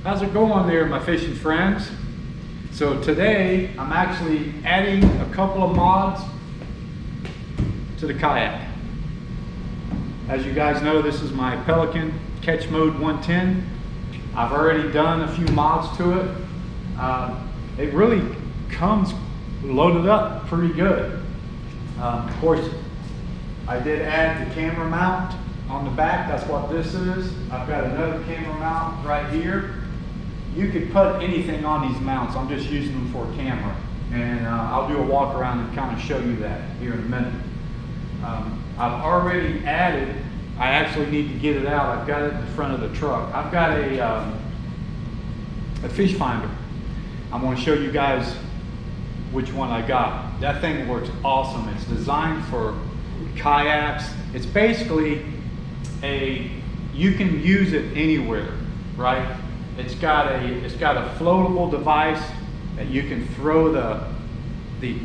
How's it going there, my fishing friends? So today I'm actually adding a couple of mods to the kayak. As you guys know, this is my Pelican Catch Mode 110. I've already done a few mods to it. It really comes loaded up pretty good. Of course, I did add the camera mount on the back. That's what this is. I've got another camera mount right here. You could put anything on these mounts. I'm just using them for a camera. And I'll do a walk around and kind of show you that here in a minute. I've already added, I actually need to get it out. I've got it in the front of the truck. I've got a fish finder. I'm going to show you guys which one I got. That thing works awesome. It's designed for kayaks. It's basically you can use it anywhere, right? It's got a floatable device that you can throw the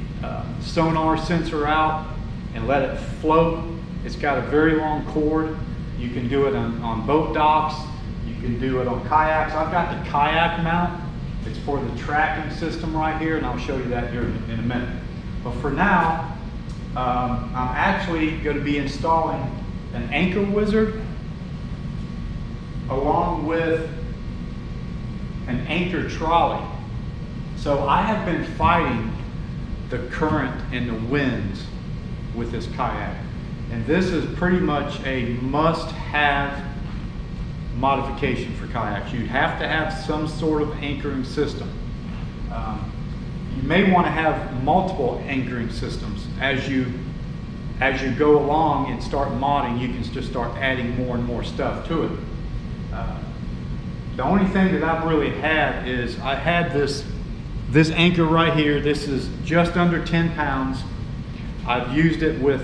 sonar sensor out and let it float. It's got a very long cord. You can do it on boat docks. You can do it on kayaks. I've got the kayak mount. It's for the tracking system right here, and I'll show you that here in a minute. But for now, I'm actually going to be installing an anchor wizard along with an anchor trolley. So I have been fighting the current and the winds with this kayak. And this is pretty much a must-have modification for kayaks. You'd have to have some sort of anchoring system. You may want to have multiple anchoring systems. As you go along and start modding, you can just start adding more and more stuff to it. The only thing that I've really had is I had this anchor right here. This is just under 10 pounds. I've used it with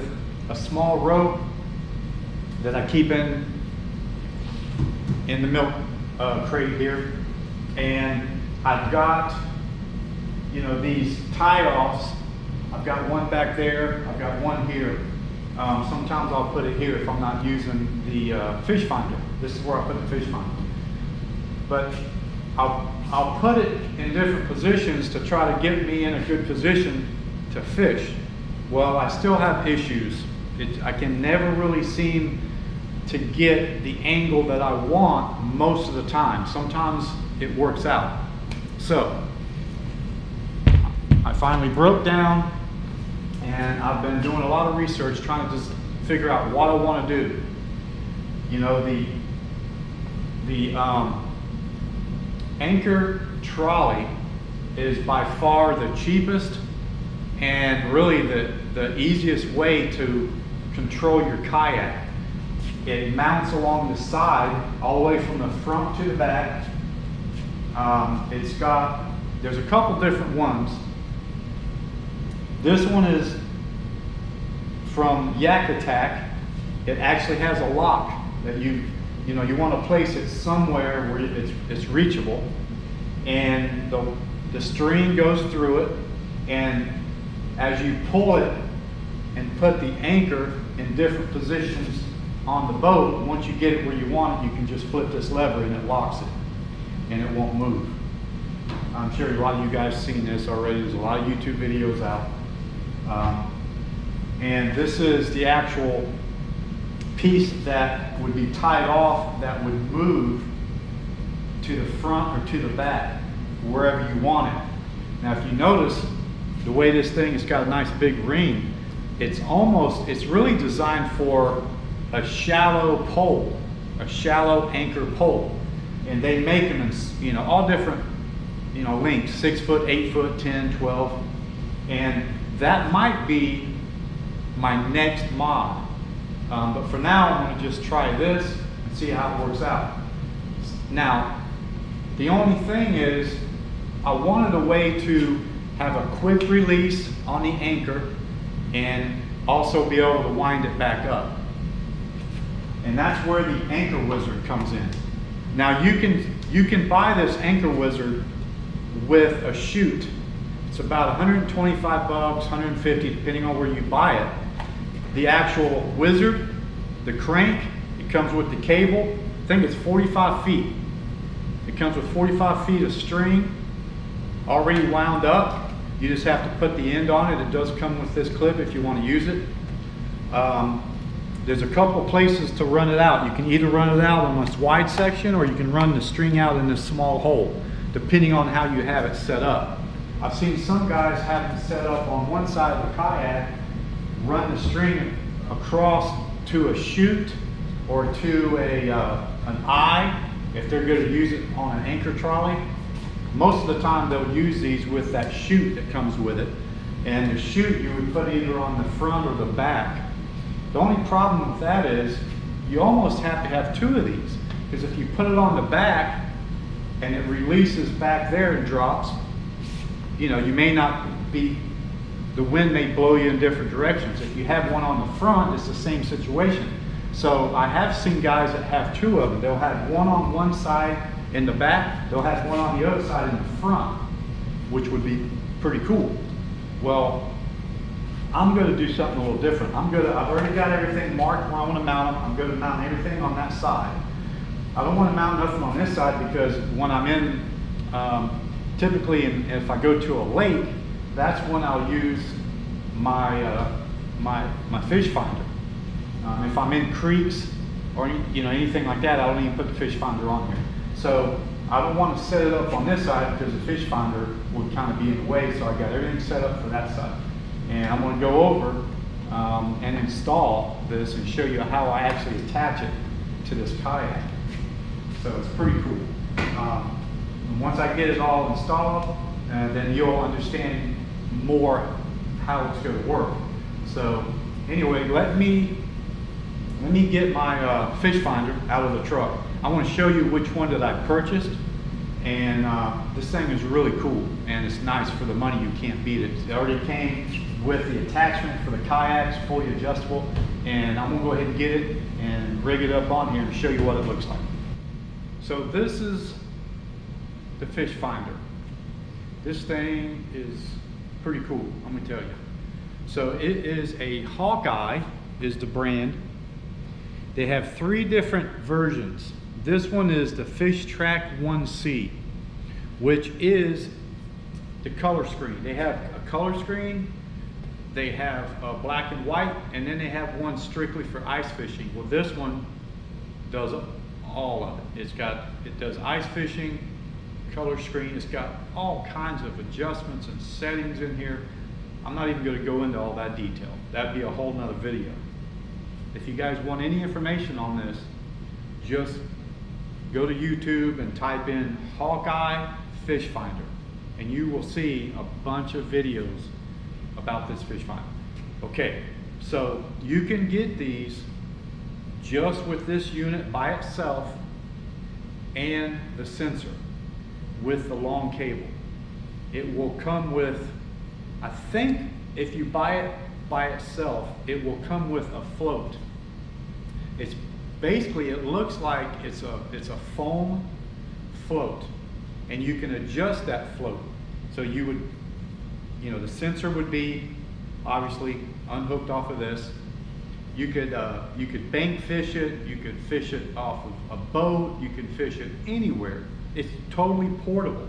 a small rope that I keep in the milk crate here, and I've got, you know, these tie-offs. I've got one back there. I've got one here. Sometimes I'll put it here if I'm not using the fish finder. This is where I put the fish finder. But I'll put it in different positions to try to get me in a good position to fish. Well, I still have issues. I can never really seem to get the angle that I want most of the time. Sometimes it works out. So I finally broke down, and I've been doing a lot of research trying to just figure out what I want to do. You know, the anchor trolley is by far the cheapest and really the easiest way to control your kayak. It mounts along the side all the way from the front to the back. There's a couple different ones. This one is from YakAttack. It actually has a lock that you want to place it somewhere where it's reachable, and the string goes through it, and as you pull it and put the anchor in different positions on the boat, once you get it where you want it, you can just flip this lever and it locks it, and it won't move. I'm sure a lot of you guys have seen this already. There's a lot of YouTube videos out. And this is the actual piece that would be tied off that would move to the front or to the back, wherever you want it. Now, if you notice the way this thing has got a nice big ring, it's really designed for a shallow pole, a shallow anchor pole. And they make them in, all different, lengths, 6 foot, 8 foot, 10, 12. And that might be my next mod. But for now, I'm going to just try this and see how it works out. Now, the only thing is, I wanted a way to have a quick release on the anchor and also be able to wind it back up. And that's where the anchor wizard comes in. Now, you can buy this anchor wizard with a chute. It's about 125 bucks, 150, depending on where you buy it. The actual wizard, the crank, it comes with the cable. I think it's 45 feet. It comes with 45 feet of string already wound up. You just have to put the end on it. It does come with this clip if you want to use it. There's a couple places to run it out. You can either run it out on this wide section, or you can run the string out in this small hole, depending on how you have it set up. I've seen some guys have it set up on one side of the kayak, run the string across to a chute or to an eye if they're going to use it on an anchor trolley. Most of the time they'll use these with that chute that comes with it, and the chute you would put either on the front or the back. The only problem with that is you almost have to have two of these, because if you put it on the back and it releases back there and drops, you know, you may not be, the wind may blow you in different directions. If you have one on the front, it's the same situation. So I have seen guys that have two of them. They'll have one on one side in the back, they'll have one on the other side in the front, which would be pretty cool. Well, I'm going to do something a little different. I've already got everything marked where I want to mount them. I'm going to mount everything on that side. I don't want to mount nothing on this side, because when I'm in, typically if I go to a lake, that's when I'll use my my fish finder. If I'm in creeks or anything like that, I don't even put the fish finder on here. So I don't want to set it up on this side, because the fish finder would kind of be in the way. So I got everything set up for that side. And I'm going to go over and install this and show you how I actually attach it to this kayak. So it's pretty cool. Once I get it all installed, then you'll understand more how it's going to work. So anyway, let me get my fish finder out of the truck. I want to show you which one that I purchased. And this thing is really cool, and it's nice for the money. You can't beat it. It already came with the attachment for the kayaks, fully adjustable, and I'm gonna go ahead and get it and rig it up on here and show you what it looks like. So this is the fish finder. This thing is pretty cool, I'm gonna tell you. So it is a Hawkeye is the brand. They have 3 different versions. This one is the FISHTRAX 1C, which is the color screen. They have a color screen, they have a black and white, and then they have one strictly for ice fishing. Well, this one does all of it. It does ice fishing, color screen. It's got all kinds of adjustments and settings in here. I'm not even going to go into all that detail. That'd be a whole nother video. If you guys want any information on this, just go to YouTube and type in Hawkeye fish finder, and you will see a bunch of videos about this fish finder. Okay, so you can get these just with this unit by itself and the sensor with the long cable. It will come with, I think if you buy it by itself, it will come with a float. It's basically, it looks like it's a foam float, and you can adjust that float. So you would, the sensor would be obviously unhooked off of this. You could bank fish it, you could fish it off of a boat, you can fish it anywhere. It's totally portable,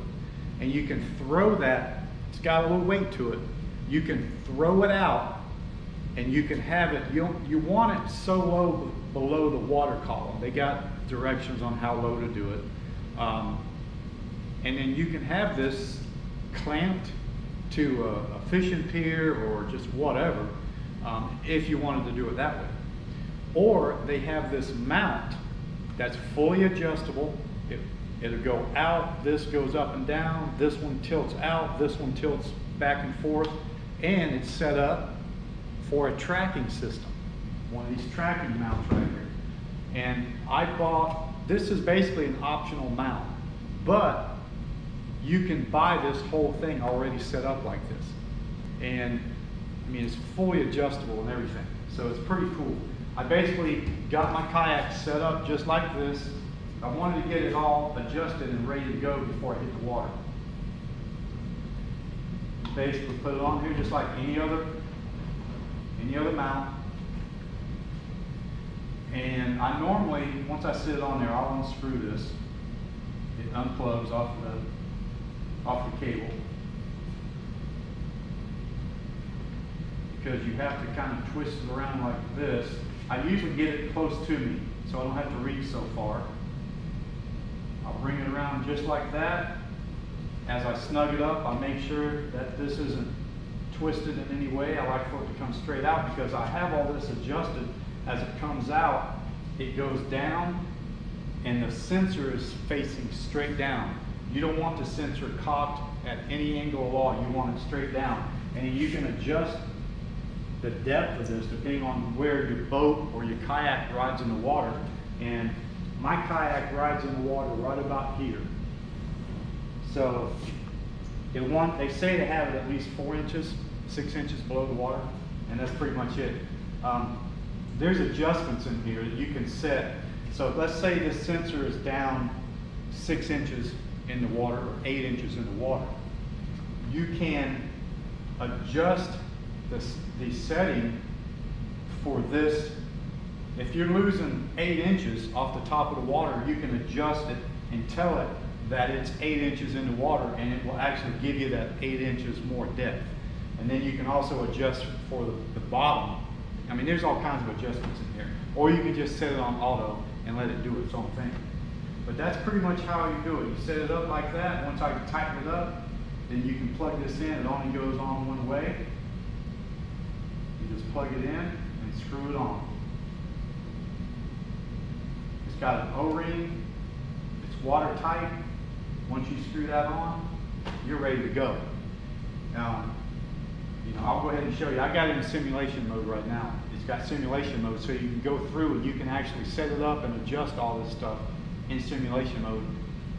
and you can throw that. It's got a little weight to it. You can throw it out, and you can have it. You want it so low below the water column. They got directions on how low to do it, and then you can have this clamped to a fishing pier or just whatever, if you wanted to do it that way. Or they have this mount that's fully adjustable. It'll go out, this goes up and down, this one tilts out, this one tilts back and forth, and it's set up for a tracking system. One of these tracking mounts right here. And I bought, this is basically an optional mount, but you can buy this whole thing already set up like this. And I mean, it's fully adjustable and everything. So it's pretty cool. I basically got my kayak set up just like this. I wanted to get it all adjusted and ready to go before I hit the water. Basically put it on here just like any other mount. And I normally, once I sit it on there, I'll unscrew this. unplugs off the cable, because you have to kind of twist it around like this. I usually get it close to me, so I don't have to reach so far. I'll bring it around just like that. As I snug it up, I make sure that this isn't twisted in any way. I like for it to come straight out because I have all this adjusted. As it comes out, it goes down and the sensor is facing straight down. You don't want the sensor cocked at any angle at all. You want it straight down. And you can adjust the depth of this depending on where your boat or your kayak rides in the water. And my kayak rides in the water right about here. So they say to have it at least 4 inches, 6 inches below the water, and that's pretty much it. There's adjustments in here that you can set. So let's say this sensor is down 6 inches in the water or 8 inches in the water. You can adjust the setting for this. If you're losing 8 inches off the top of the water, you can adjust it and tell it that it's 8 inches in the water, and it will actually give you that 8 inches more depth. And then you can also adjust for the bottom. I mean, there's all kinds of adjustments in here. Or you can just set it on auto and let it do its own thing. But that's pretty much how you do it. You set it up like that. Once I tighten it up, then you can plug this in. It only goes on one way. You just plug it in and screw it on. It's got an O-ring. It's watertight. Once you screw that on, you're ready to go. Now, I'll go ahead and show you. I got it in simulation mode right now. It's got simulation mode, so you can go through and you can actually set it up and adjust all this stuff in simulation mode.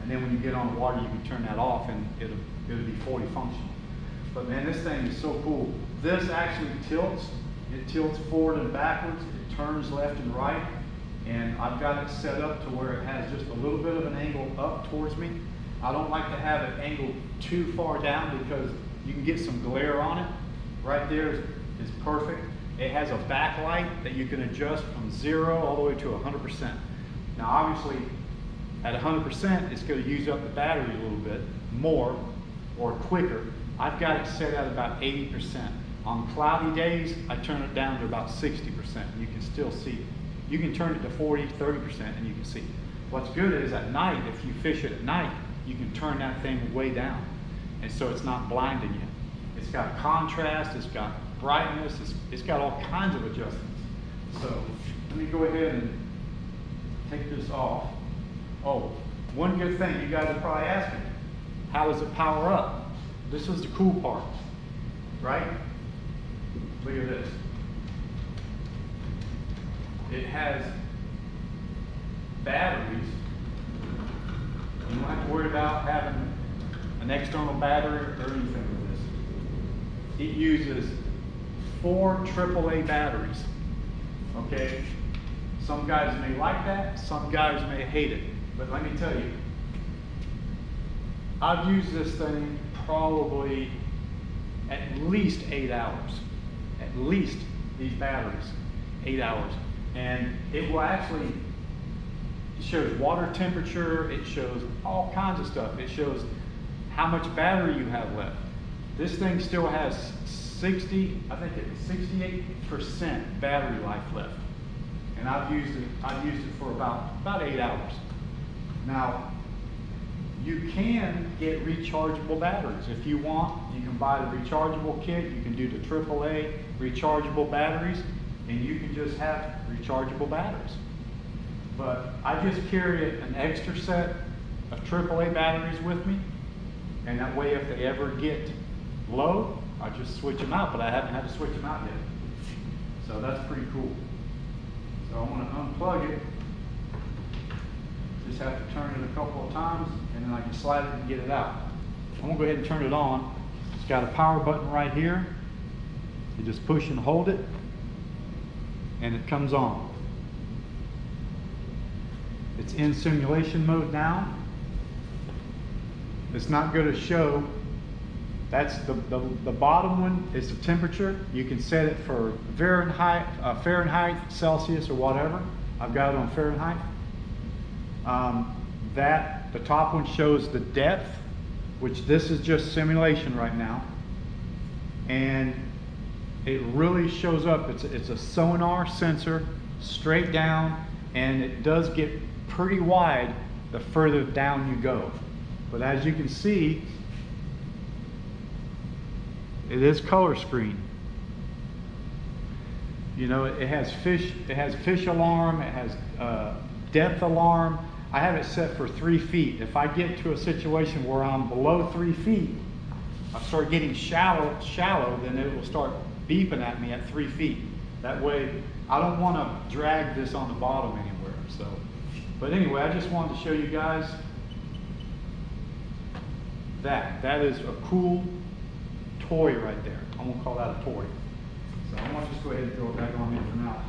And then when you get on the water, you can turn that off and it'll be fully functional. But man, this thing is so cool. This actually tilts. It tilts forward and backwards. It turns left and right. And I've got it set up to where it has just a little bit of an angle up towards me. I don't like to have it angled too far down because you can get some glare on it. Right there is perfect. It has a backlight that you can adjust from 0 all the way to 100%. Now obviously at 100% it's going to use up the battery a little bit more or quicker. I've got it set at about 80%. On cloudy days I turn it down to about 60%. You can still see it. You can turn it to 40, 30% and you can see it. What's good is at night, if you fish it at night, you can turn that thing way down, and so it's not blinding you. It's got contrast, it's got brightness, it's got all kinds of adjustments. So let me go ahead and take this off. Oh, one good thing, you guys are probably asking, how does it power up? This is the cool part, right? Look at this. It has batteries. You don't have to worry about having an external battery or anything with this. It uses 4 AAA batteries. Okay? Some guys may like that, some guys may hate it. But let me tell you, I've used this thing probably at least 8 hours. At least these batteries, 8 hours. And it will actually, it shows water temperature, it shows all kinds of stuff. It shows how much battery you have left. This thing still has 68% battery life left. And I've used it for about 8 hours. Now, you can get rechargeable batteries. If you want, you can buy the rechargeable kit, you can do the AAA rechargeable batteries, and you can just have rechargeable batteries. But I just carry an extra set of AAA batteries with me, and that way if they ever get low, I just switch them out, but I haven't had to switch them out yet. So that's pretty cool. So I'm gonna unplug it. Just have to turn it a couple of times, and then I can slide it and get it out. I'm gonna go ahead and turn it on. It's got a power button right here. You just push and hold it, and it comes on. It's in simulation mode now. It's not going to show. That's the bottom one is the temperature. You can set it for Fahrenheit, Celsius, or whatever. I've got it on Fahrenheit. That The top one shows the depth, which this is just simulation right now. And it really shows up. It's a sonar sensor straight down, and it does get pretty wide the further down you go. But as you can see, it is color screen. You know, it has fish alarm, it has depth alarm. I have it set for 3 feet. If I get to a situation where I'm below 3 feet, I start getting shallow, then it will start beeping at me at 3 feet. That way, I don't want to drag this on the bottom anywhere. So, but anyway, I just wanted to show you guys that. That is a cool toy right there. I'm gonna call that a toy. So I'm gonna just go ahead and throw it back on here for now,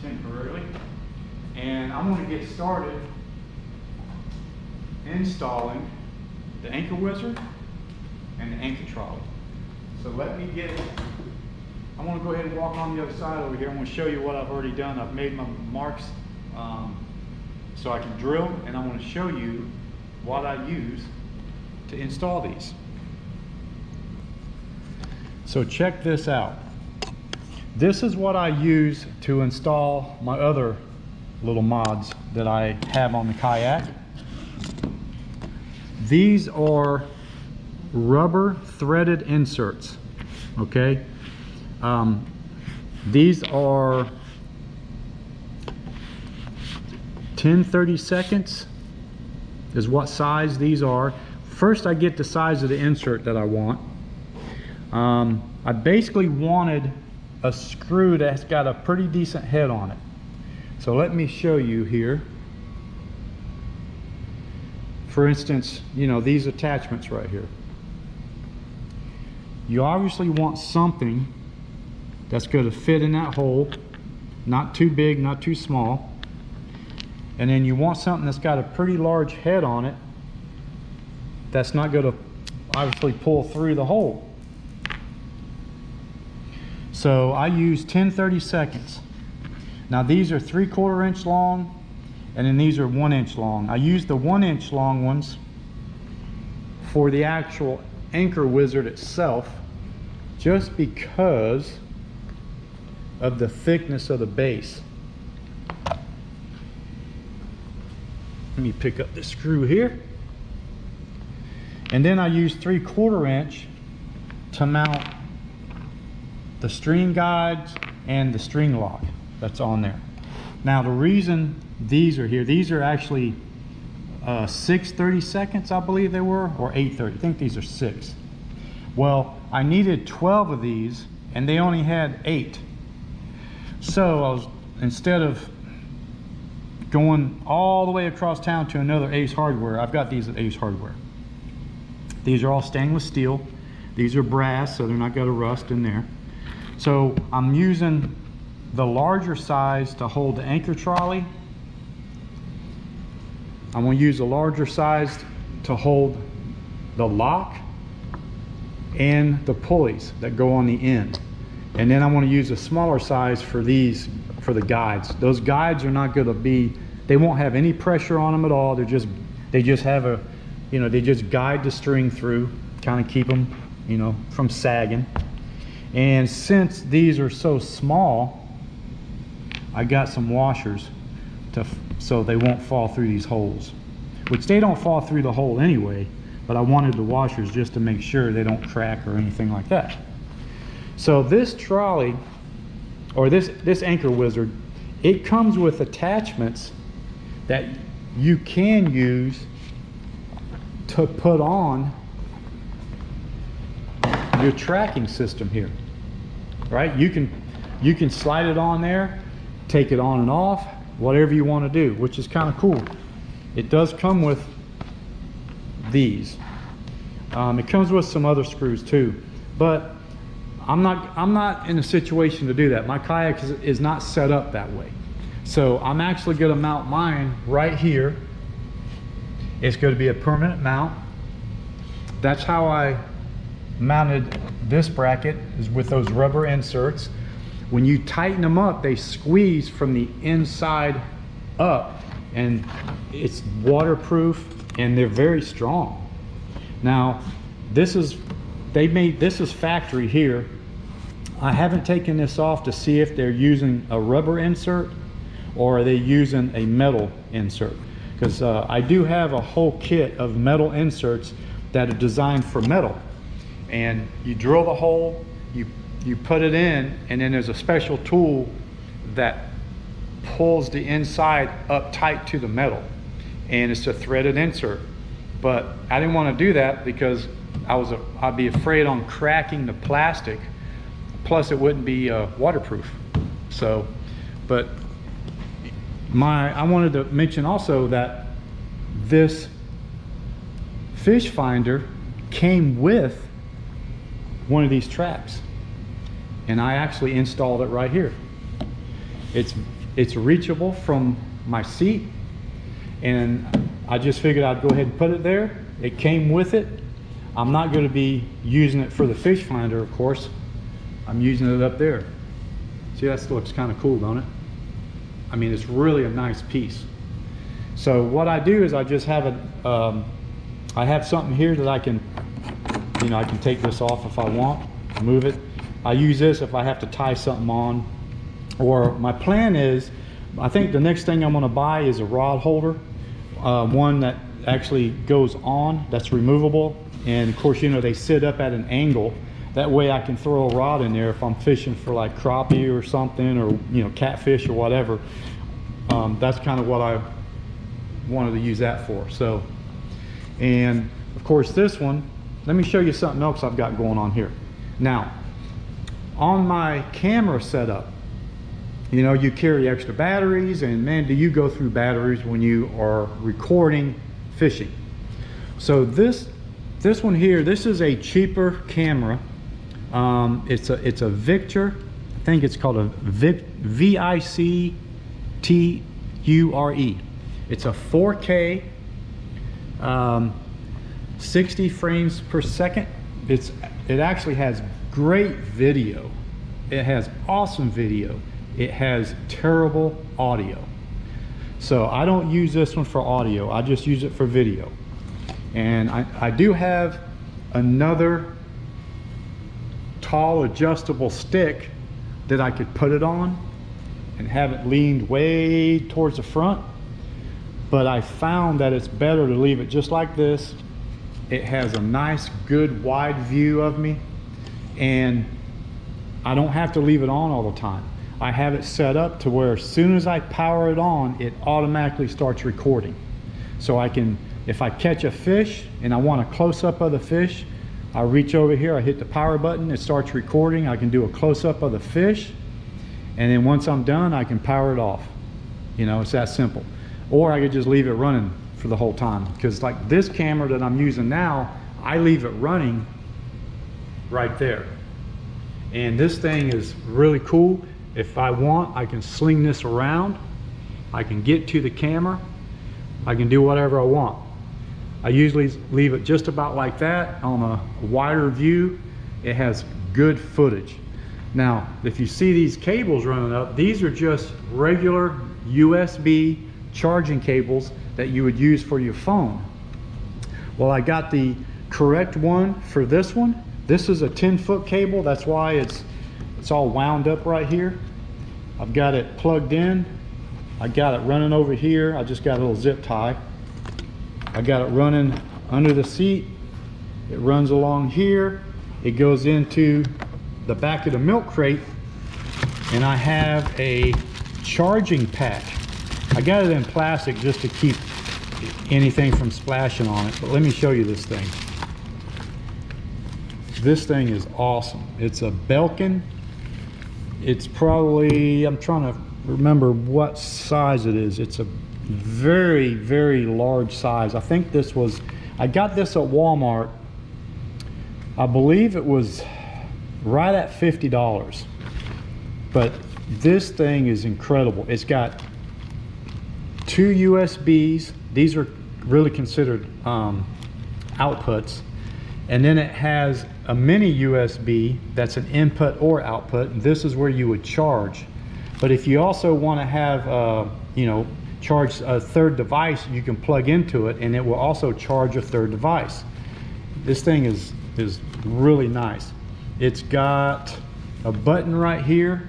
temporarily. And I'm gonna get started installing the anchor wizard and the anchor trolley. So let me I'm gonna go ahead and walk on the other side over here. I'm gonna show you what I've already done. I've made my marks so I can drill, and I'm gonna show you what I use to install these. So check this out. This is what I use to install my other little mods that I have on the Kayak. These are rubber threaded inserts, okay? These are 10/32 is what size these are. First I get the size of the insert that I want. I basically wanted a screw that's got a pretty decent head on it. So let me show you here. For instance, you know, these attachments right here. You obviously want something that's going to fit in that hole, not too big, not too small. And then you want something that's got a pretty large head on it that's not going to obviously pull through the hole. So I use 10/32. Now these are 3/4 inch long, and then these are 1 inch long. I use the 1 inch long ones for the actual anchor wizard itself, just because of the thickness of the base. Let me pick up this screw here. And then I use 3/4 inch to mount the string guides and the string lock that's on there. Now the reason these are here, these are actually 6/32, I believe they were, or 8/30. I think these are 6. Well, I needed 12 of these and they only had 8. So instead of going all the way across town to another Ace Hardware, I've got these at Ace Hardware. These are all stainless steel. These are brass, so they're not going to rust in there. So I'm using the larger size to hold the anchor trolley. I'm going to use a larger size to hold the lock and the pulleys that go on the end. And then I want to use a smaller size for these, for the guides. Those guides are not going to be, they won't have any pressure on them at all. They just have a, you know, they just guide the string through, kind of keep them, you know, from sagging. And since these are so small, I got some washers so they won't fall through these holes, which they don't fall through the hole anyway, but I wanted the washers just to make sure they don't crack or anything like that. So this trolley, or this anchor wizard, it comes with attachments that you can use to put on your tracking system here, right? You can slide it on there, take it on and off, whatever you want to do, which is kind of cool. It does come with these. It comes with some other screws too, but I'm not in a situation to do that. My Kayak is not set up that way. So I'm actually going to mount mine right here. It's going to be a permanent mount. That's how I mounted this bracket, is with those rubber inserts. When you tighten them up, they squeeze from the inside up, and it's waterproof, and they're very strong. Now, this is factory here. I haven't taken this off to see if they're using a rubber insert or are they using a metal insert, because I do have a whole kit of metal inserts that are designed for metal, and you drill the hole, you put it in, and then there's a special tool that pulls the inside up tight to the metal, and it's a threaded insert. But I didn't want to do that because I'd be afraid on cracking the plastic, plus it wouldn't be waterproof. So, but I wanted to mention also that this fish finder came with one of these traps, and I actually installed it right here. It's reachable from my seat, and I just figured I'd go ahead and put it there. It came with it. I'm not going to be using it for the fish finder, of course. I'm using it up there. See, that looks kind of cool, don't it? I mean, it's really a nice piece. So what I do is I just have I have something here that I can, I can take this off if I want, move it. I use this if I have to tie something on, or my plan is, I think the next thing I'm going to buy is a rod holder, one that actually goes on, that's removable, and of course, they sit up at an angle. That way I can throw a rod in there if I'm fishing for like crappie or something, or catfish or whatever. That's kind of what I wanted to use that for. So, and of course this one, let me show you something else I've got going on here. Now, on my camera setup, you carry extra batteries, and man, do you go through batteries when you are recording fishing. So this one here, this is a cheaper camera. It's a Victor, I think it's called a VICTURE. It's a 4K, 60 frames per second. It actually has great video. It has awesome video. It has terrible audio. So I don't use this one for audio. I just use it for video. And I do have another tall adjustable stick that I could put it on and have it leaned way towards the front. But I found that it's better to leave it just like this. It has a nice, good, wide view of me, and I don't have to leave it on all the time. I have it set up to where as soon as I power it on, it automatically starts recording. So I can, if I catch a fish and I want a close-up of the fish, I reach over here, I hit the power button, it starts recording. I can do a close-up of the fish, and then once I'm done, I can power it off. It's that simple. Or I could just leave it running for the whole time, because like this camera that I'm using now, I leave it running right there. And this thing is really cool. If I want, I can sling this around. I can get to the camera. I can do whatever I want. I usually leave it just about like that on a wider view. It has good footage. Now, if you see these cables running up, these are just regular USB charging cables that you would use for your phone. Well, I got the correct one for this one. This is a 10-foot cable. That's why it's all wound up right here. I've got it plugged in. I got it running over here. I just got a little zip tie. I got it running under the seat. It runs along here. It goes into the back of the milk crate, and I have a charging pack. I got it in plastic just to keep anything from splashing on it, but let me show you this thing. This thing is awesome. It's a Belkin. It's probably, I'm trying to remember what size it is. It's a very, very large size. I think this was, I got this at Walmart. I believe it was right at $50. But this thing is incredible. It's got 2 USBs. These are really considered outputs. And then it has a mini USB that's an input or output. And this is where you would charge. But if you also want to have, charge a third device, you can plug into it and it will also charge a third device. This thing is really nice. It's got a button right here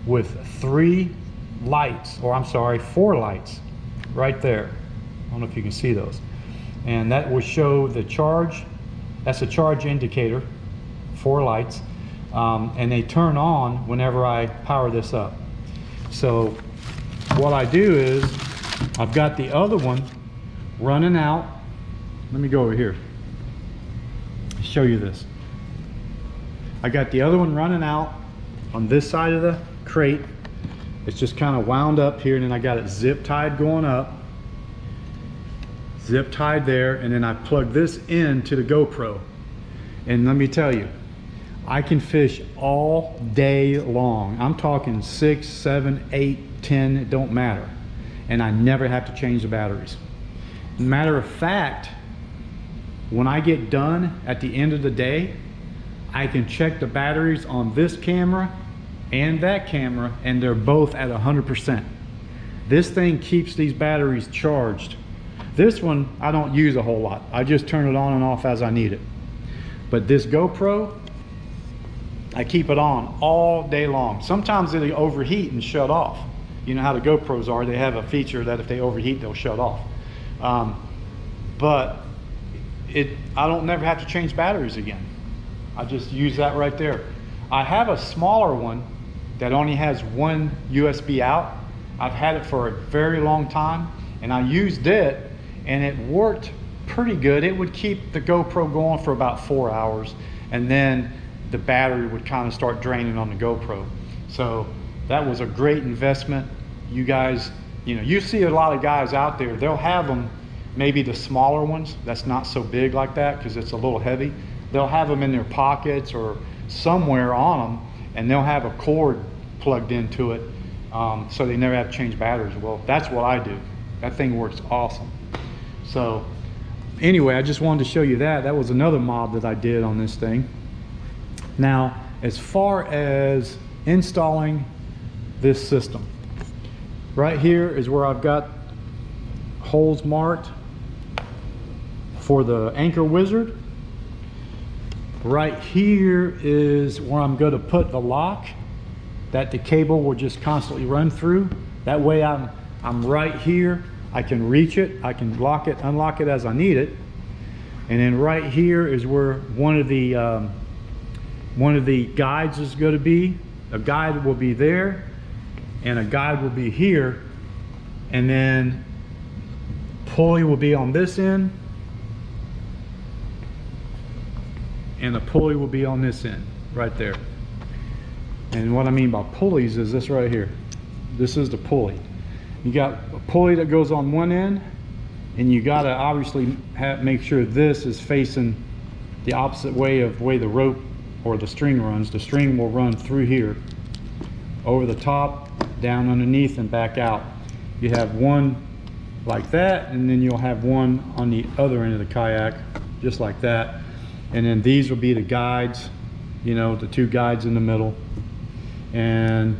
with 3 lights, or I'm sorry, 4 lights right there. I don't know if you can see those. And that will show the charge. That's a charge indicator, 4 lights. And they turn on whenever I power this up. So what I do is, I've got the other one running out. Let me go over here, show you this. I got the other one running out on this side of the crate. It's just kind of wound up here, and then I got it zip tied going up, zip tied there, and then I plug this into the GoPro. And let me tell you, I can fish all day long. I'm talking 6, 7, 8, 10, it don't matter. And I never have to change the batteries. Matter of fact, when I get done at the end of the day, I can check the batteries on this camera and that camera, and they're both at 100%. This thing keeps these batteries charged. This one, I don't use a whole lot. I just turn it on and off as I need it. But this GoPro, I keep it on all day long. Sometimes it'll overheat and shut off. You know how the GoPros are, they have a feature that if they overheat, they'll shut off. But I don't never have to change batteries again. I just use that right there. I have a smaller one that only has 1 USB out. I've had it for a very long time, and I used it, and it worked pretty good. It would keep the GoPro going for about 4 hours, and then the battery would kind of start draining on the GoPro. So that was a great investment. You guys, you know, you see a lot of guys out there, they'll have them, maybe the smaller ones that's not so big like that because it's a little heavy. They'll have them in their pockets or somewhere on them, and they'll have a cord plugged into it, so they never have to change batteries. Well, that's what I do. That thing works awesome. So anyway, I just wanted to show you that. That was another mod that I did on this thing. Now, as far as installing this system, right here is where I've got holes marked for the anchor wizard. Right here is where I'm going to put the lock that the cable will just constantly run through. That way I'm right here. I can reach it. I can lock it, unlock it as I need it. And then right here is where one of the guides is going to be. A guide will be there, and a guide will be here, and then pulley will be on this end, and the pulley will be on this end right there. And what I mean by pulleys is this right here. This is the pulley. You got a pulley that goes on one end, and you got to obviously make sure this is facing the opposite way of way the rope or the string runs. The string will run through here, over the top, down underneath, and back out. You have one like that, and then you'll have one on the other end of the kayak, just like that. And then these will be the guides, you know, the 2 guides in the middle. And,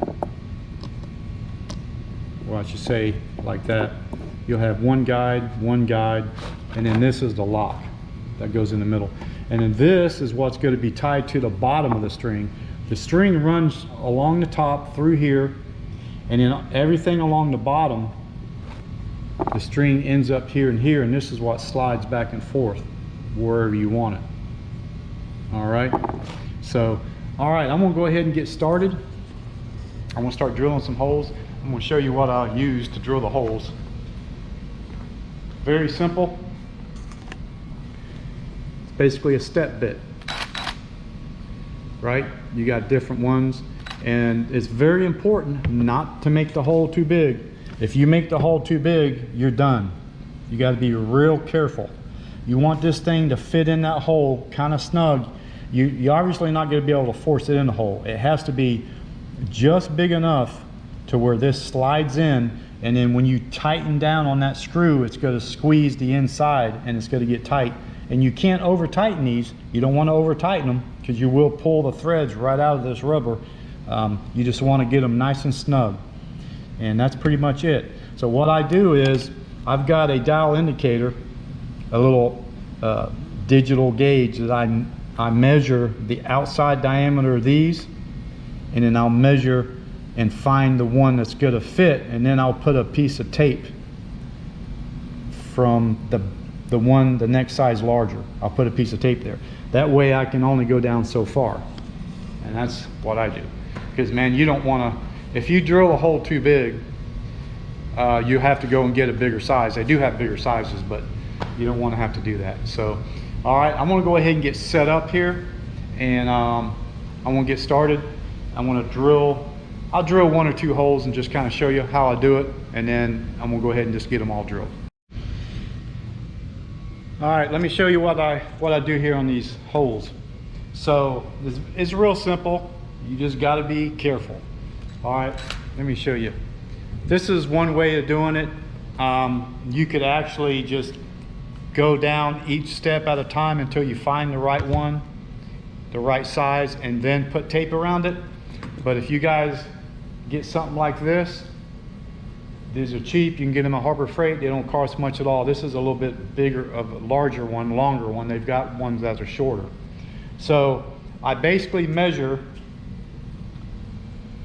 well, I should say like that. You'll have one guide, and then this is the lock that goes in the middle. And then this is what's going to be tied to the bottom of the string. The string runs along the top through here, and then everything along the bottom, the string ends up here and here, and this is what slides back and forth wherever you want it. All right, so all right, I'm gonna go ahead and get started. I'm gonna start drilling some holes. I'm gonna show you what I'll use to drill the holes. Very simple. It's basically a step bit, right? You got different ones, and it's very important not to make the hole too big. If you make the hole too big, you're done. You got to be real careful. You want this thing to fit in that hole kind of snug. You're obviously not going to be able to force it in the hole. It has to be just big enough to where this slides in, and then when you tighten down on that screw, it's going to squeeze the inside and it's going to get tight. And you can't over tighten these. You don't want to over tighten them because you will pull the threads right out of this rubber. You just want to get them nice and snug, and that's pretty much it. So what I do is I've got a dial indicator, a little digital gauge that I measure the outside diameter of these, and then I'll measure and find the one that's going to fit, and then I'll put a piece of tape from the next size larger. I'll put a piece of tape there. That way I can only go down so far, and that's what I do. Because man, you don't want to, if you drill a hole too big, you have to go and get a bigger size. They do have bigger sizes, but you don't want to have to do that. So all right, I'm going to go ahead and get set up here, and I'm going to get started. I'm going to drill, I'll drill 1 or 2 holes and just kind of show you how I do it, and then I'm going to go ahead and just get them all drilled. All right, let me show you what I do here on these holes. So it's real simple. You just got to be careful. All right, let me show you. This is one way of doing it. You could actually just go down each step at a time until you find the right one, the right size, and then put tape around it. But if you guys get something like this, these are cheap. You can get them at Harbor Freight. They don't cost much at all. This is a little bit bigger, of a larger one, longer one. They've got ones that are shorter. So I basically measure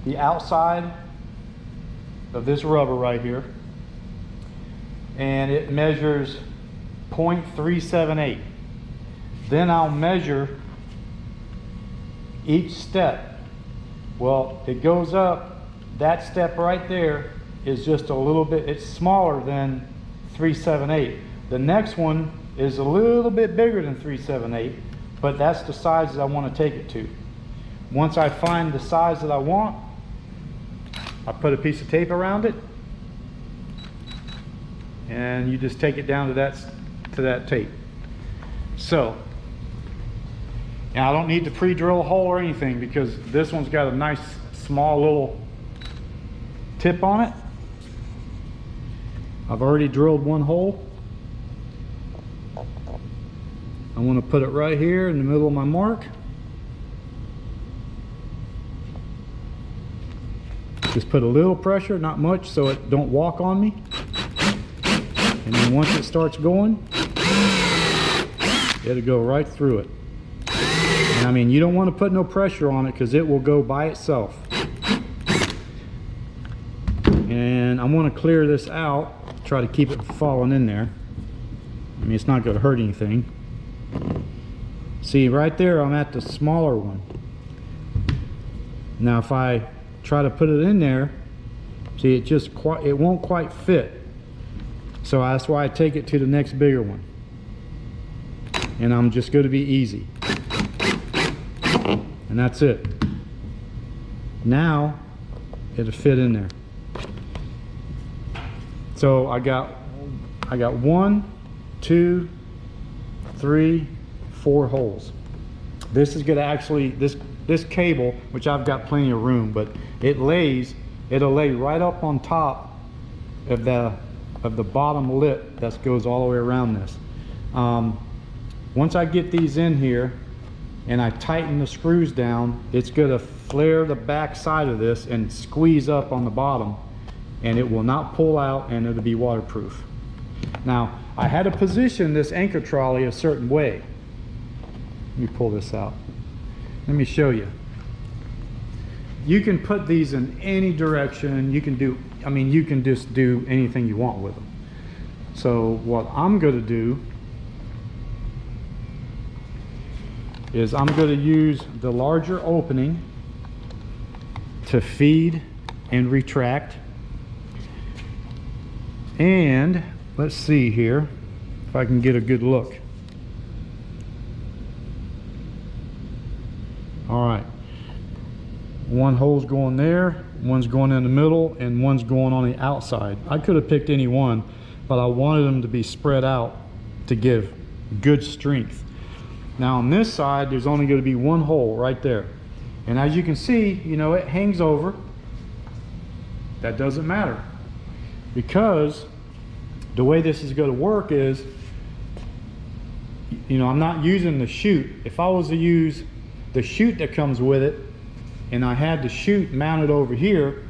the outside of this rubber right here, and it measures 0.378. Then I'll measure each step. Well, it goes up, that step right there is just a little bit, it's smaller than 378. The next one is a little bit bigger than 378, but that's the size that I want to take it to. Once I find the size that I want, I put a piece of tape around it, and you just take it down to that tape. So now I don't need to pre-drill a hole or anything, because this one's got a nice small little tip on it. I've already drilled 1 hole. I want to put it right here in the middle of my mark. Just put a little pressure, not much, so it don't walk on me. And then once it starts going, it'll go right through it. And I mean, you don't want to put no pressure on it, because it will go by itself. And I want to clear this out, try to keep it from falling in there. I mean, it's not going to hurt anything. See, right there, I'm at the smaller one. Now if I try to put it in there, see, it won't quite fit. So that's why I take it to the next bigger one. And I'm just going to be easy. And that's it. Now it'll fit in there. So I got 1, 2, 3, 4 holes. This is going to actually, this cable, which I've got plenty of room, but it'll lay right up on top of the bottom lip that goes all the way around this. Once I get these in here and I tighten the screws down, it's going to flare the back side of this and squeeze up on the bottom, and it will not pull out, and it'll be waterproof. Now I had to position this anchor trolley a certain way. Let me pull this out. Let me show you. You can put these in any direction. You can do, I mean, you can just do anything you want with them. So what I'm going to do is I'm going to use the larger opening to feed and retract. And let's see here if I can get a good look. All right, 1 hole's going there, 1's going in the middle, and 1's going on the outside. I could have picked any one, but I wanted them to be spread out to give good strength. Now on this side, there's only going to be 1 hole right there. And as you can see, you know, it hangs over. That doesn't matter, because the way this is going to work is, you know, I'm not using the chute. If I was to use the chute that comes with it, and I had the chute mounted over here,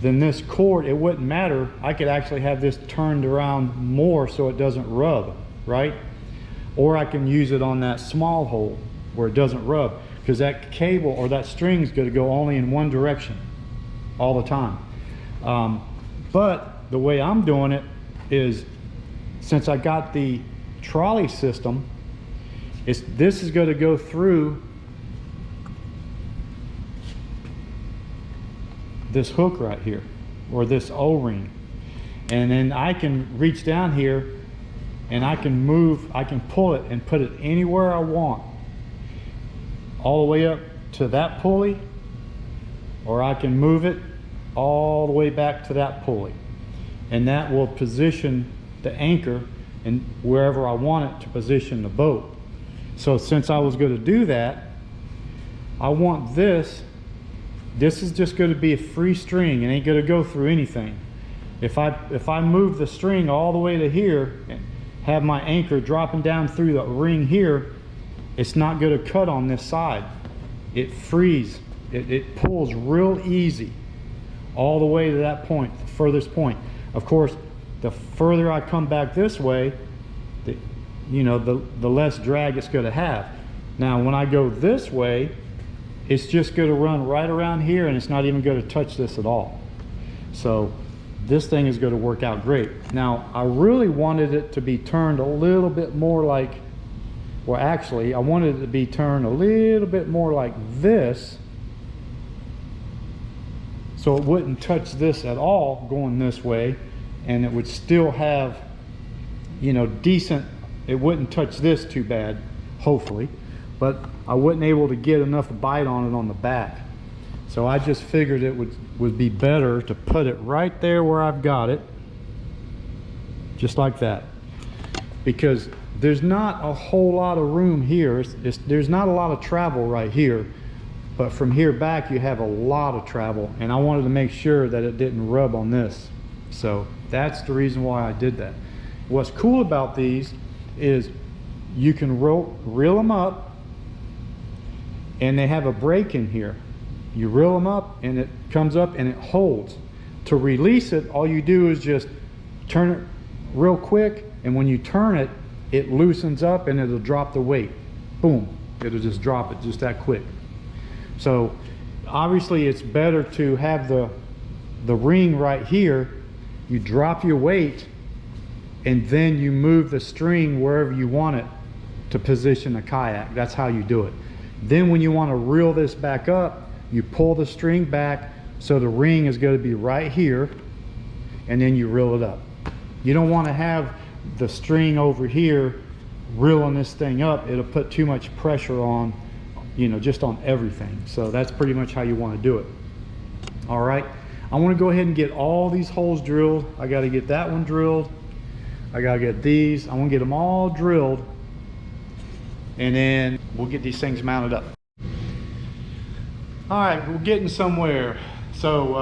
then this cord, it wouldn't matter. I could actually have this turned around more so it doesn't rub, right? Or I can use it on that small hole where it doesn't rub, because that cable or that string is going to go only in one direction all the time. But the way I'm doing it is, since I got the trolley system, this is going to go through this hook right here, or this O-ring, and then I can reach down here and I can pull it and put it anywhere I want, all the way up to that pulley, or I can move it all the way back to that pulley, and that will position the anchor and wherever I want it to position the boat. So since I was going to do that, I want this is just going to be a free string. It ain't going to go through anything. If I move the string all the way to here and have my anchor dropping down through the ring here, it's not going to cut on this side. It frees, it pulls real easy all the way to that point, the furthest point. Of course, the further I come back this way, the less drag it's going to have. Now when I go this way, it's just going to run right around here, and it's not even going to touch this at all. So this thing is going to work out great. Now I really wanted it to be turned a little bit more like, well actually I wanted it to be turned a little bit more like this, so it wouldn't touch this at all going this way, and it would still have, decent, it wouldn't touch this too bad, hopefully, but I wasn't able to get enough bite on it on the back. So I just figured it would be better to put it right there where I've got it, just like that, because there's not a whole lot of room here. There's not a lot of travel right here, but from here back you have a lot of travel, and I wanted to make sure that it didn't rub on this. So that's the reason why I did that. What's cool about these is you can reel them up, and they have a brake in here. You reel them up and it comes up and it holds. To release it, all you do is just turn it real quick, and when you turn it, it loosens up and it'll drop the weight. Boom, it'll just drop it just that quick. So obviously it's better to have the ring right here. You drop your weight and then you move the string wherever you want it to position the kayak. That's how you do it. Then when you want to reel this back up, you pull the string back so the ring is going to be right here, and then you reel it up. You don't want to have the string over here reeling this thing up. It'll put too much pressure on, just on everything. So that's pretty much how you want to do it. All right, I want to go ahead and get all these holes drilled. I got to get that one drilled. I got to get these. I want to get them all drilled, and then we'll get these things mounted up. All right, we're getting somewhere. So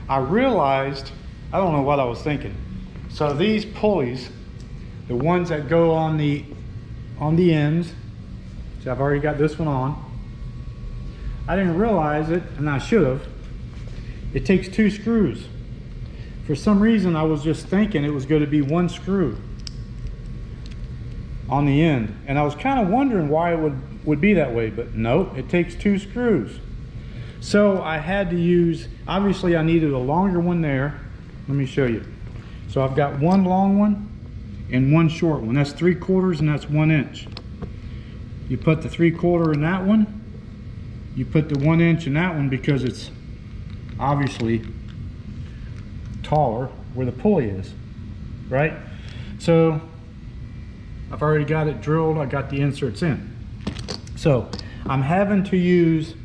I realized, I don't know what I was thinking. So these pulleys, the ones that go on the ends, so I've already got this one on. I didn't realize it, and I should have. It takes 2 screws. For some reason, I was just thinking it was going to be 1 screw on the end, and I was kind of wondering why it would be that way, but no, it takes 2 screws. So I had to use, obviously I needed a longer one there. Let me show you. So I've got 1 long one and 1 short one. That's 3/4 and that's 1 inch. You put the 3/4 in that one, you put the 1 inch in that one, because it's obviously taller where the pulley is, right? So I've already got it drilled. I got the inserts in. So I'm having to use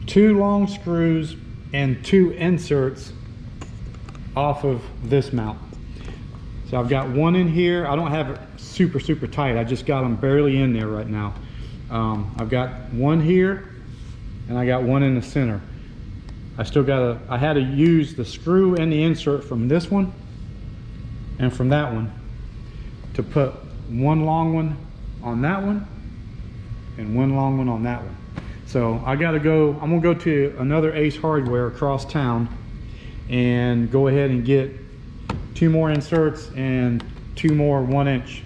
2 long screws and 2 inserts off of this mount. So I've got 1 in here. I don't have it super tight. I just got them barely in there right now. I've got 1 here, and I got 1 in the center. I had to use the screw and the insert from this one and from that one to put 1 long one on that one and 1 long one on that one. So I gotta go, I'm gonna go to another Ace Hardware across town and go ahead and get 2 more inserts and 2 more 1-inch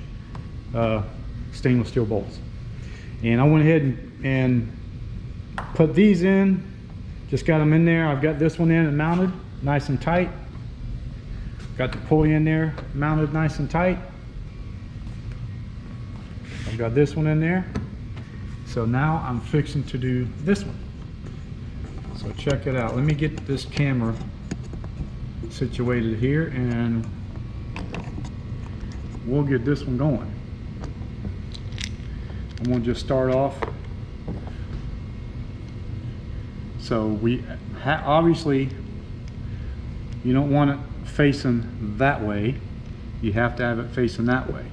stainless steel bolts. And I went ahead and put these in, just got them in there. I've got this one in and mounted nice and tight. Got the pulley in there mounted nice and tight. I've got this one in there. So now I'm fixing to do this one. So check it out. Let me get this camera situated here and we'll get this one going. I'm gonna just start off. So we obviously you don't want it facing that way. You have to have it facing that way.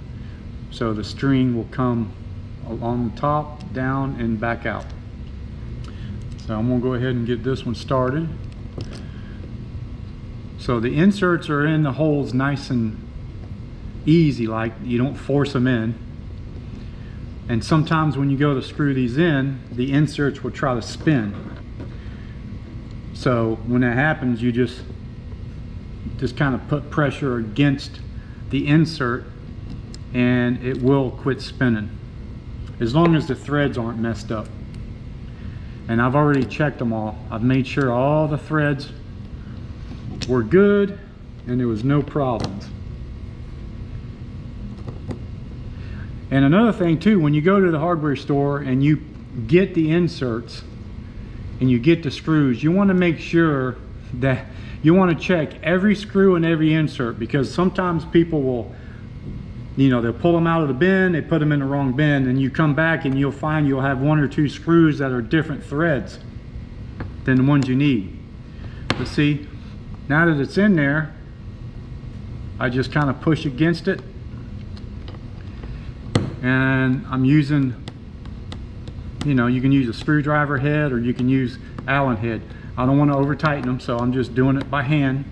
So the string will come along the top, down, and back out. So I'm gonna go ahead and get this one started. So the inserts are in the holes nice and easy, like you don't force them in. And sometimes when you go to screw these in, the inserts will try to spin. So when that happens, you just kind of put pressure against the insert and it will quit spinning, as long as the threads aren't messed up. And I've already checked them all. I've made sure all the threads were good and there was no problems. And another thing too, when you go to the hardware store and you get the inserts and you get the screws, you want to make sure that you want to check every screw and every insert, because sometimes people will, you know, they'll pull them out of the bin, they put them in the wrong bin, and you come back and you'll find you'll have 1 or 2 screws that are different threads than the ones you need. But see, now that it's in there, I just kind of push against it, and I'm using, you know, you can use a screwdriver head or you can use Allen head. I don't want to over tighten them, so I'm just doing it by hand.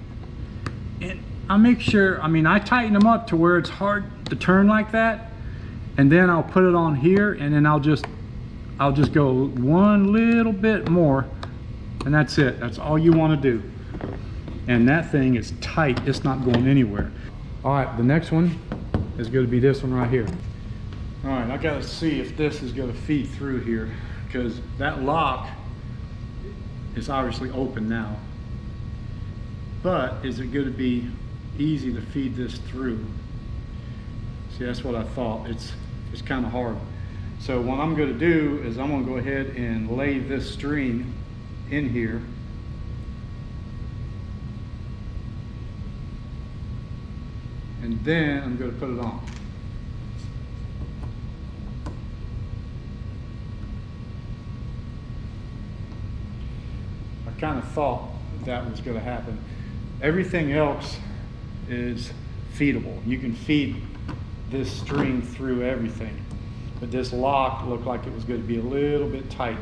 And I make sure, I mean, I tighten them up to where it's hard to turn like that, and then I'll put it on here, and then I'll just go one little bit more, and that's it. That's all you want to do. And that thing is tight, it's not going anywhere. All right, the next one is going to be this one right here. All right, I gotta see if this is going to feed through here, because that lock is obviously open now. But is it going to be easy to feed this through? See, that's what I thought. It's kind of hard. So what I'm going to do is I'm going to go ahead and lay this string in here. And then I'm going to put it on. I kind of thought that was going to happen. Everything else is feedable. You can feed this string through everything. But this lock looked like it was going to be a little bit tight.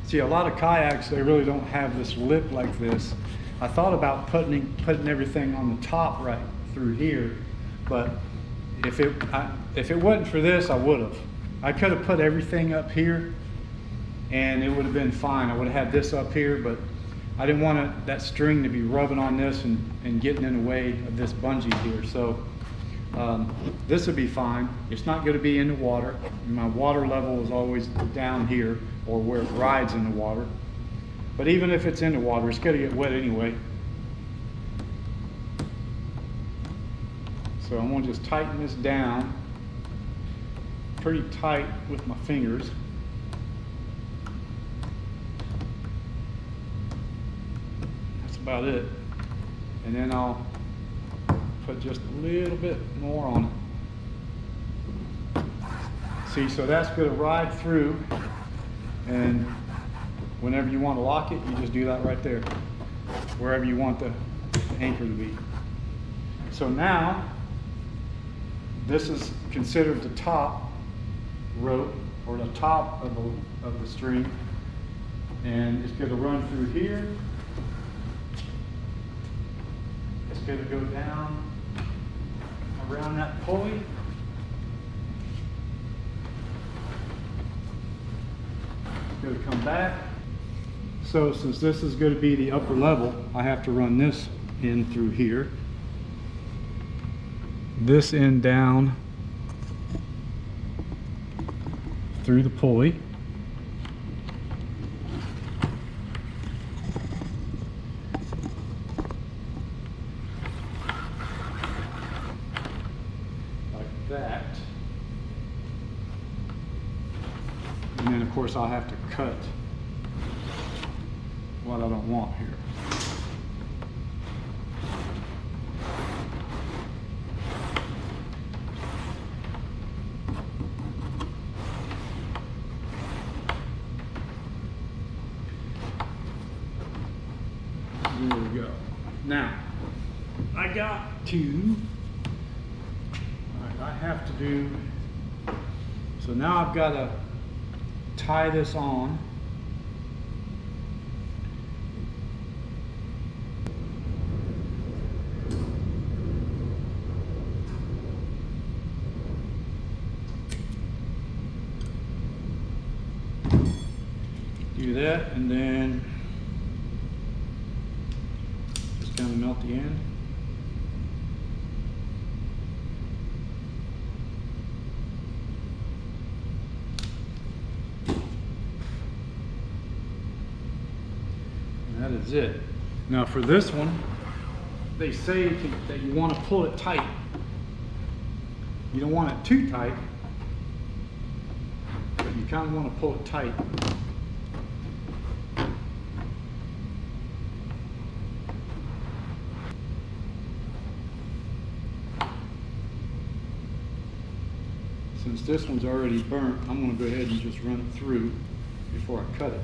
See, a lot of kayaks, they really don't have this lip like this. I thought about putting everything on the top right through here, but if it wasn't for this, I would have. I could have put everything up here and it would have been fine. I would have had this up here, but I didn't want that string to be rubbing on this and getting in the way of this bungee here. So this would be fine. It's not going to be in the water. My water level is always down here, or where it rides in the water. But even if it's in the water, it's going to get wet anyway. So I'm going to just tighten this down pretty tight with my fingers. That's about it. And then I'll put just a little bit more on it. See, so that's going to ride through, and whenever you want to lock it, you just do that right there, wherever you want the anchor to be. So now, this is considered the top rope, or the top of the string, and it's going to run through here. It's going to go down around that pulley. Going to come back. So since this is going to be the upper level, I have to run this in through here. This end down through the pulley. Like that. And then of course I'll have to cut what I don't want here. There we go. Now, I got to, I have to do, so now I've got to tie this on. Do that, and then just kind of melt the end. And that is it. Now for this one, they say that you want to pull it tight. You don't want it too tight, but you kind of want to pull it tight. Since this one's already burnt, I'm going to go ahead and just run it through before I cut it.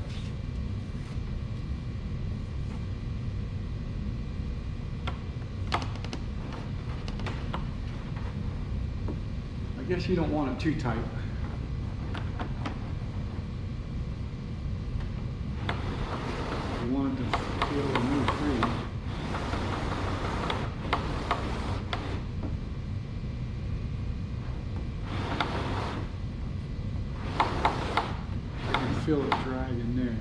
I guess you don't want it too tight. You want it to be able to move free. Feel it dragging there.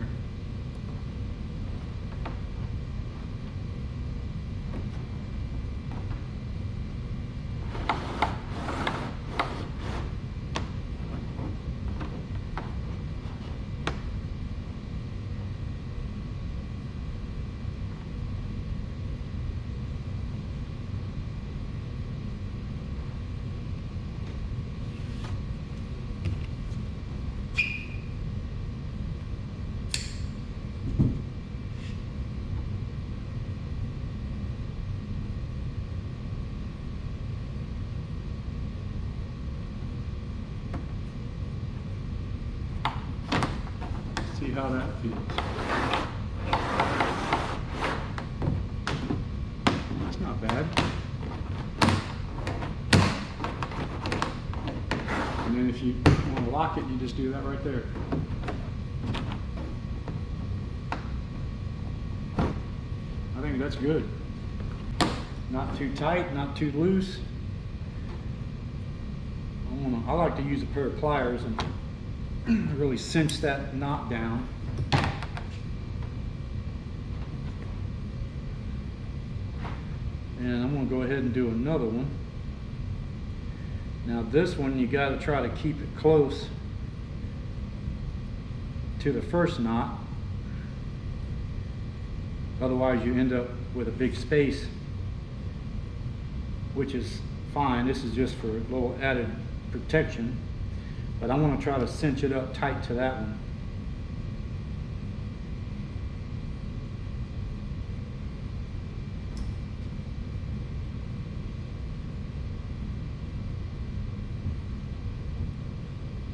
See how that feels. That's not bad. And then if you want to lock it, you just do that right there. I think that's good. Not too tight, not too loose. I like to use a pair of pliers and really cinch that knot down. And I'm going to go ahead and do another one. Now this one you got to try to keep it close to the first knot. Otherwise you end up with a big space, which is fine. This is just for a little added protection. But I want to try to cinch it up tight to that one.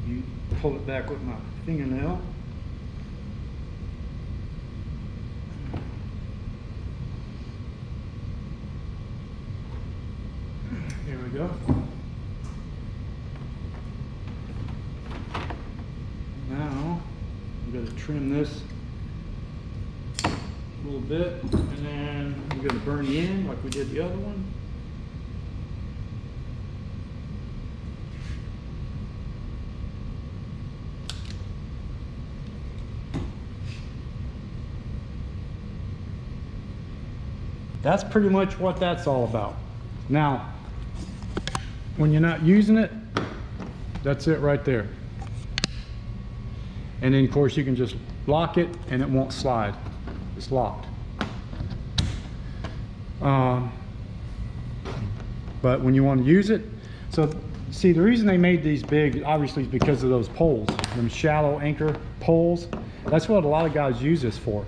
You pull it back with my fingernail. There we go. Now I'm going to trim this a little bit, and then I'm going to burn the end like we did the other one. that's pretty much what that's all about. Now, when you're not using it, that's it right there. And then of course you can just lock it and it won't slide. It's locked. But when you want to use it, so see, the reason they made these big obviously is because of those poles, them shallow anchor poles. That's what a lot of guys use this for.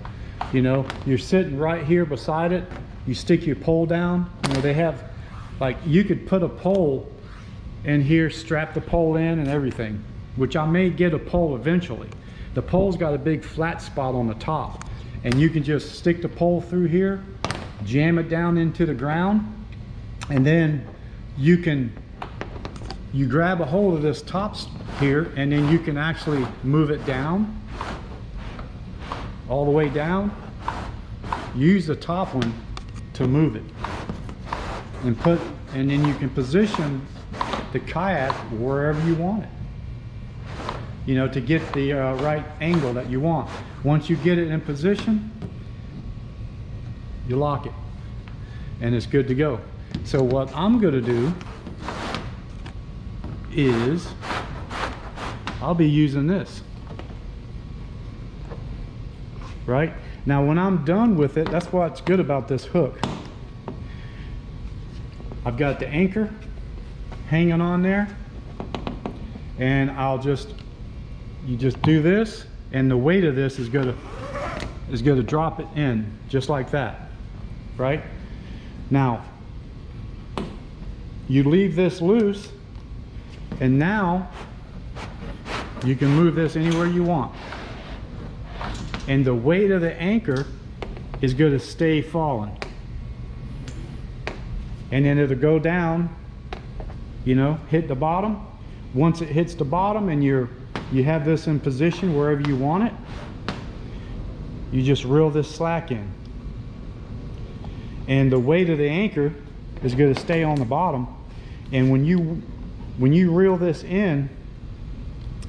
You know, you're sitting right here beside it, you stick your pole down. You know, they have, like, you could put a pole in here, strap the pole in and everything, which I may get a pole eventually. The pole's got a big flat spot on the top, and you can just stick the pole through here, jam it down into the ground, and then you grab a hold of this top here, and then you can actually move it down, all the way down. Use the top one to move it, and then you can position the kayak wherever you want it, you know, to get the right angle that you want. Once you get it in position, you lock it and it's good to go. So what I'm going to do is I'll be using this right now. When I'm done with it, that's what's good about this hook. I've got the anchor hanging on there, and you just do this, and the weight of this is gonna drop it in just like that, right? Now you leave this loose, and now you can move this anywhere you want, and the weight of the anchor is going to stay falling, and then it'll go down, you know, hit the bottom. Once it hits the bottom and you have this in position wherever you want it, you just reel this slack in, and the weight of the anchor is going to stay on the bottom. And when you reel this in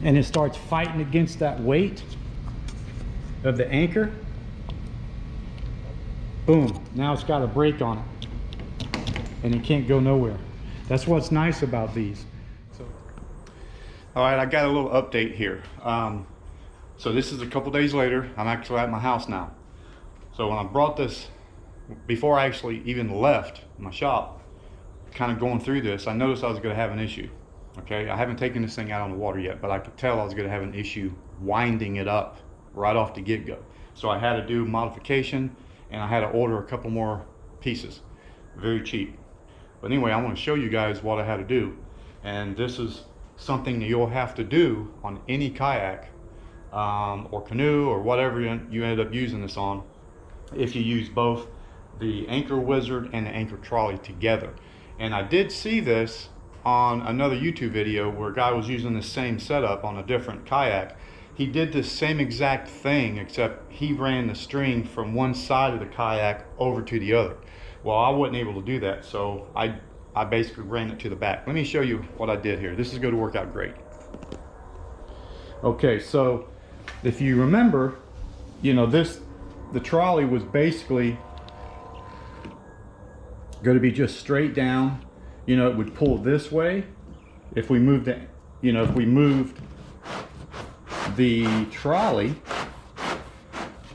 and it starts fighting against that weight of the anchor, boom, now it's got a brake on it and it can't go nowhere. That's what's nice about these. So, all right, I got a little update here. So this is a couple days later. I'm actually at my house now. So when I brought this, before I actually even left my shop, kind of going through this, I noticed I was going to have an issue. Okay, I haven't taken this thing out on the water yet, but I could tell I was going to have an issue winding it up right off the get-go. So I had to do modification, and I had to order a couple more pieces, very cheap. But anyway, I want to show you guys what I had to do, and this is something that you'll have to do on any kayak or canoe or whatever you end up using this on, if you use both the anchor wizard and the anchor trolley together. And I did see this on another YouTube video where a guy was using the same setup on a different kayak. He did the same exact thing, except he ran the string from one side of the kayak over to the other. Well, I wasn't able to do that, so I basically ran it to the back. Let me show you what I did here. This is going to work out great. Okay, so if you remember, you know, the trolley was basically going to be just straight down. You know, it would pull this way. If we moved it, you know, if we moved the trolley,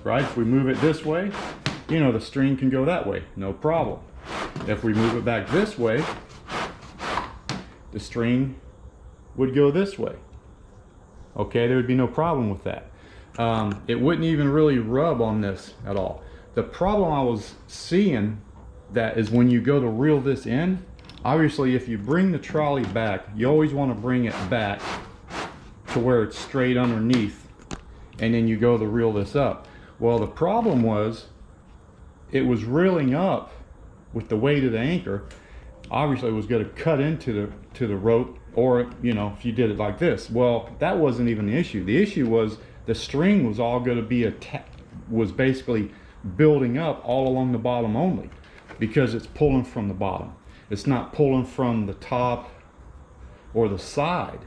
right, if we move it this way, you know, the string can go that way, no problem. If we move it back this way, the string would go this way. Okay, there would be no problem with that. It wouldn't even really rub on this at all. The problem I was seeing that is when you go to reel this in, obviously if you bring the trolley back, you always want to bring it back to where it's straight underneath, and then you go to reel this up. Well, the problem was it was reeling up with the weight of the anchor. Obviously it was going to cut into the rope, or, you know, if you did it like this. Well, that wasn't even the issue. The issue was the string was all going to be was basically building up all along the bottom only, because it's pulling from the bottom. It's not pulling from the top or the side.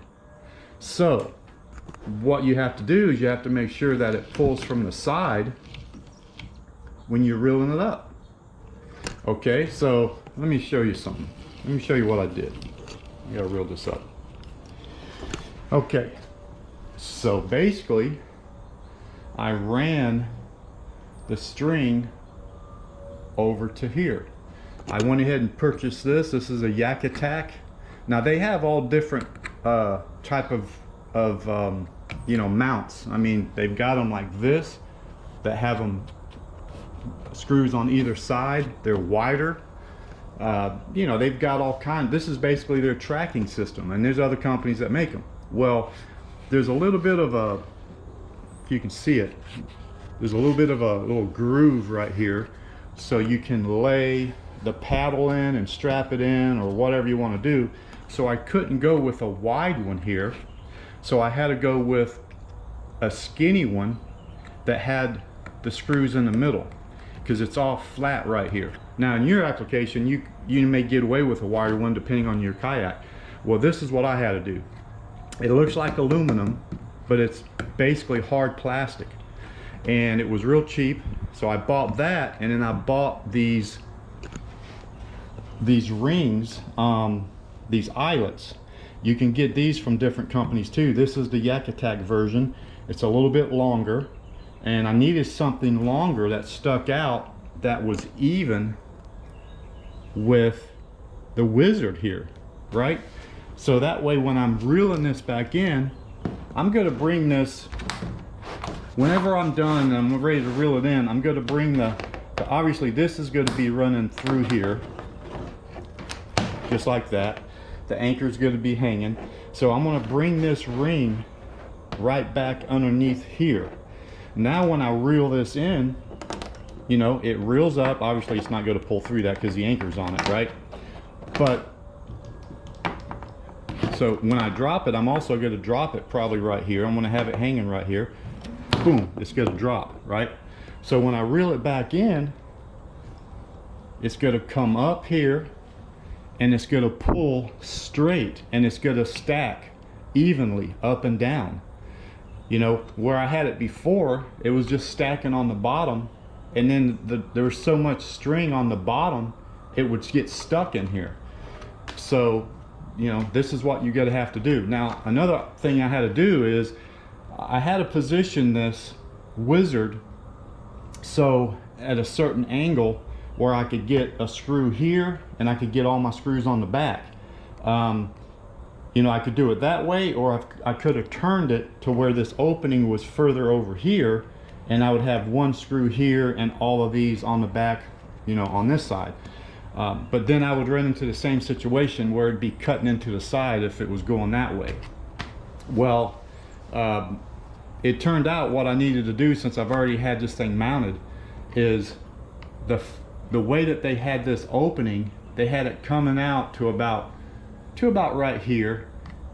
So what you have to do is you have to make sure that it pulls from the side when you're reeling it up. Okay, so let me show you something. Let me show you what I did. I gotta reel this up. Okay, so basically I ran the string over to here. I went ahead and purchased this. This is a YakAttack. Now they have all different type of you know, mounts. I mean, they've got them like this that have them screws on either side. They're wider. You know, they've got all kinds. This is basically their tracking system, and there's other companies that make them. Well, there's a little bit of a, if you can see it, there's a little bit of a little groove right here, so you can lay the paddle in and strap it in or whatever you want to do. So I couldn't go with a wide one here, so I had to go with a skinny one that had the screws in the middle, because it's all flat right here. Now in your application, you may get away with a wider one depending on your kayak. Well, this is what I had to do. It looks like aluminum, but it's basically hard plastic, and it was real cheap, so I bought that. And then I bought these rings, these eyelets. You can get these from different companies too. This is the YakAttack version. It's a little bit longer, and I needed something longer that stuck out, that was even with the Wizard here, right? So that way when I'm reeling this back in, I'm going to bring this, whenever I'm done and I'm ready to reel it in, I'm going to bring the obviously this is going to be running through here just like that. The anchor is going to be hanging, so I'm going to bring this ring right back underneath here. Now when I reel this in, you know, it reels up. Obviously it's not going to pull through that because the anchor's on it, right? But so when I drop it, I'm also going to drop it probably right here. I'm going to have it hanging right here. Boom, it's going to drop, right? So when I reel it back in, it's going to come up here, and it's going to pull straight, and it's going to stack evenly up and down. You know, where I had it before, it was just stacking on the bottom, and then there was so much string on the bottom, it would get stuck in here. So, you know, this is what you got to have to do. Now, another thing I had to do is I had to position this Wizard so at a certain angle where I could get a screw here and I could get all my screws on the back. You know, I could do it that way, or I could have turned it to where this opening was further over here, and I would have one screw here and all of these on the back, you know, on this side. But then I would run into the same situation where it'd be cutting into the side if it was going that way. Well, it turned out what I needed to do, since I've already had this thing mounted, is the way that they had this opening, they had it coming out to about right here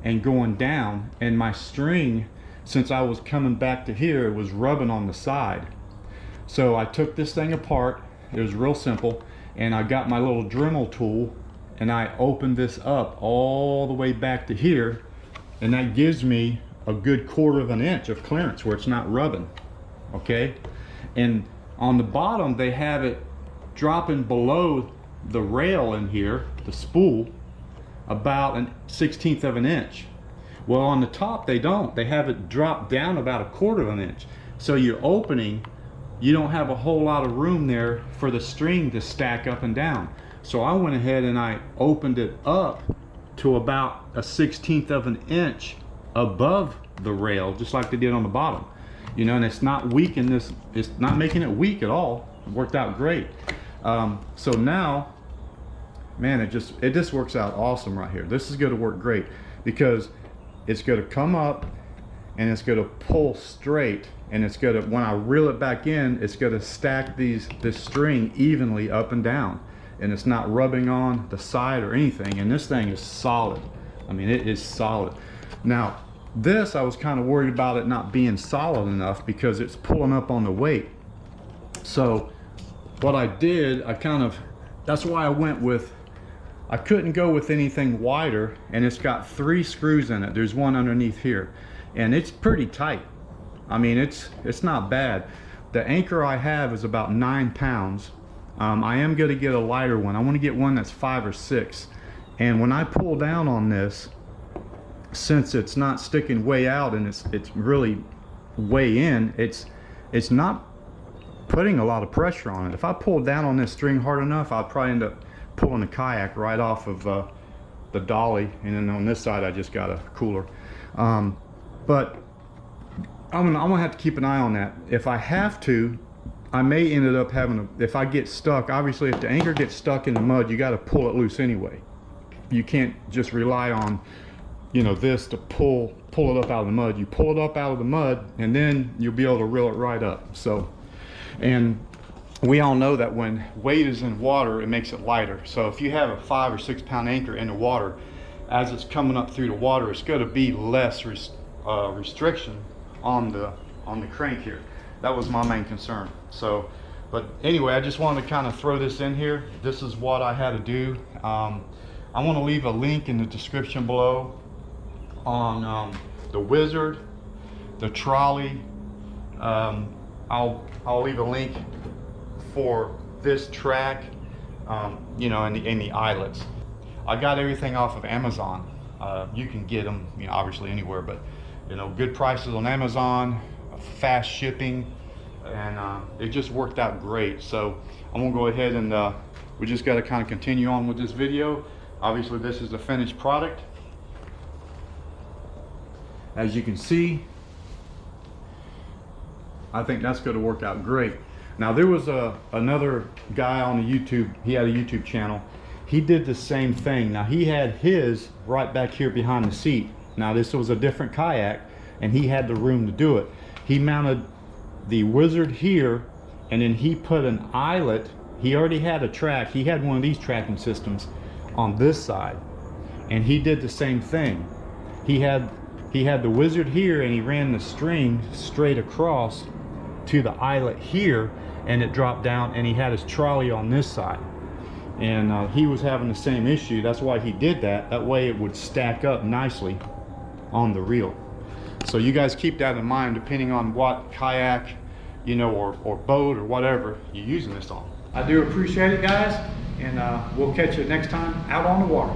and going down, and my string, since I was coming back to here, it was rubbing on the side. So I took this thing apart. It was real simple, and I got my little Dremel tool and I opened this up all the way back to here, and that gives me a good 1/4 of an inch of clearance where it's not rubbing. Okay, and on the bottom they have it dropping below the rail in here, the spool, about 1/16 of an inch. Well, on the top they don't. They have it drop down about 1/4 of an inch. So your opening, you don't have a whole lot of room there for the string to stack up and down. So I went ahead and I opened it up to about 1/16 of an inch above the rail, just like they did on the bottom. You know, and it's not weak in this, it's not making it weak at all. It worked out great. So now, man, it just works out awesome right here. This is going to work great because it's going to come up and it's going to pull straight, and it's going to, when I reel it back in, it's going to stack this string evenly up and down, and it's not rubbing on the side or anything. And this thing is solid. I mean, it is solid. Now this, I was kind of worried about it not being solid enough because it's pulling up on the weight. So what I did, that's why I went with, I couldn't go with anything wider, and it's got 3 screws in it. There's one underneath here, and it's pretty tight. I mean, it's not bad. The anchor I have is about 9 pounds, I am going to get a lighter one. I want to get one that's 5 or 6. And when I pull down on this, since it's not sticking way out and it's really way in, it's not putting a lot of pressure on it. If I pull down on this string hard enough, I'll probably end up pulling the kayak right off of the dolly, and then on this side I just got a cooler. But I'm gonna have to keep an eye on that. If I have to, I may end up having to, if I get stuck, obviously if the anchor gets stuck in the mud, you got to pull it loose anyway. You can't just rely on, you know, this to pull it up out of the mud. You pull it up out of the mud and then you'll be able to reel it right up. So, and we all know that when weight is in water, it makes it lighter. So if you have a 5 or 6 pound anchor in the water, as it's coming up through the water, it's going to be less restriction on the crank here. That was my main concern. So, but anyway, I just wanted to kind of throw this in here. This is what I had to do. I want to leave a link in the description below on the Wizard, the Trolley. I'll leave a link for this track, you know, and the eyelets. I got everything off of Amazon. You can get them, you know, obviously anywhere, but you know, good prices on Amazon, fast shipping, and it just worked out great. So I'm gonna go ahead and we just got to kind of continue on with this video. Obviously this is the finished product. As you can see, I think that's going to work out great. Now there was another guy on the YouTube, he had a YouTube channel. He did the same thing. Now he had his right back here behind the seat. Now this was a different kayak and he had the room to do it. He mounted the Wizard here, and then he put an eyelet. He already had a track. He had one of these tracking systems on this side, and he did the same thing. He had the Wizard here, and he ran the string straight across to the eyelet here, and it dropped down, and he had his trolley on this side. And he was having the same issue. That's why he did that. That way it would stack up nicely on the reel. So you guys keep that in mind, depending on what kayak, you know, or boat or whatever you're using this on. I do appreciate it, guys, and we'll catch you next time out on the water.